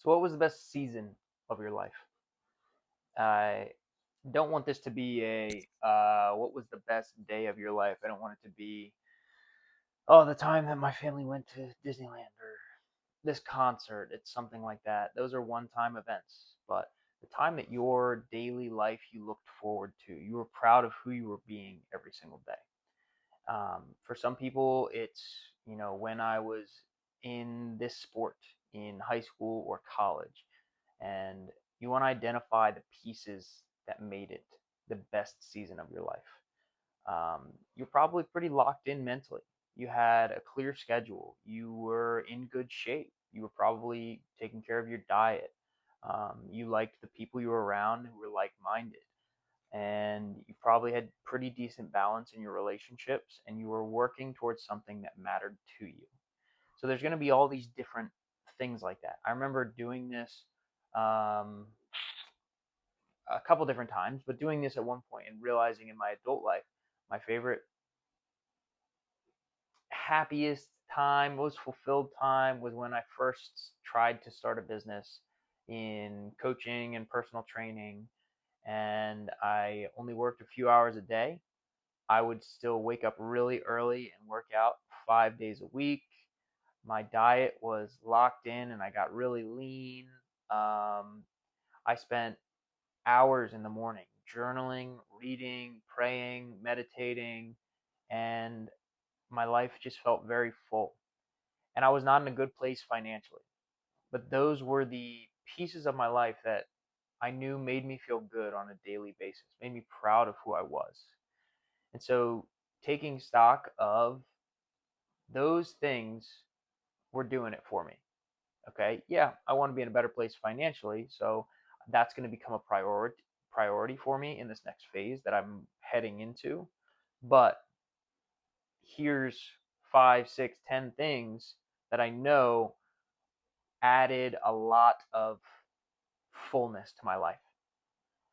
So, what was the best season of your life? I don't want this to be what was the best day of your life? I don't want it to be, oh, the time that my family went to Disneyland or this concert. It's something like that. Those are one time events. But the time that your daily life you looked forward to, you were proud of who you were being every single day. For some people, it's, when I was in this sport in high school or college, and you want to identify the pieces that made it the best season of your life. You're probably pretty locked in mentally. You had a clear schedule. You were in good shape. You were probably taking care of your diet. You liked the people you were around who were like minded, and you probably had pretty decent balance in your relationships, and you were working towards something that mattered to you. So there's going to be all these different things like that. I remember doing this um, a couple different times, but doing this at one point and realizing in my adult life, my favorite, happiest time, most fulfilled time was when I first tried to start a business in coaching and personal training. And I only worked a few hours a day. I would still wake up really early and work out 5 days a week. My diet was locked in and I got really lean. I spent hours in the morning journaling, reading, praying, meditating, and my life just felt very full. And I was not in a good place financially. But those were the pieces of my life that I knew made me feel good on a daily basis, made me proud of who I was. And so taking stock of those things were doing it for me. Okay. Yeah, I want to be in a better place financially. So that's going to become a priority for me in this next phase that I'm heading into. But here's five, six, 10 things that I know added a lot of fullness to my life.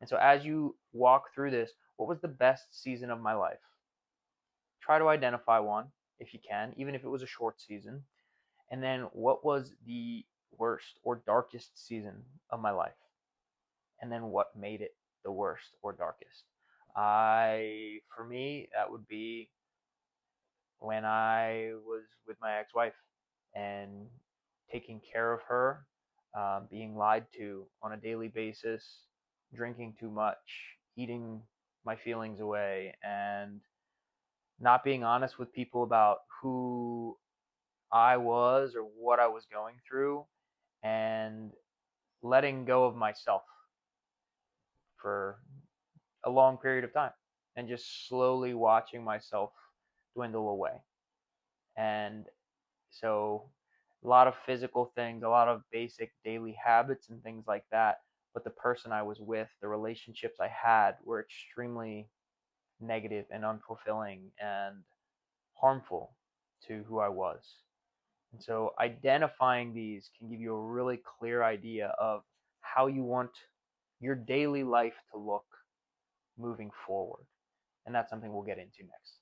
And so as you walk through this, what was the best season of my life? Try to identify one if you can, even if it was a short season. And then what was the worst or darkest season of my life? And then what made it the worst or darkest? For me, that would be when I was with my ex-wife and taking care of her, being lied to on a daily basis, drinking too much, eating my feelings away, and not being honest with people about who I was or what I was going through, and letting go of myself for a long period of time and just slowly watching myself dwindle away. And so a lot of physical things, a lot of basic daily habits and things like that. But the person I was with, the relationships I had were extremely negative and unfulfilling and harmful to who I was. And so identifying these can give you a really clear idea of how you want your daily life to look moving forward. And that's something we'll get into next.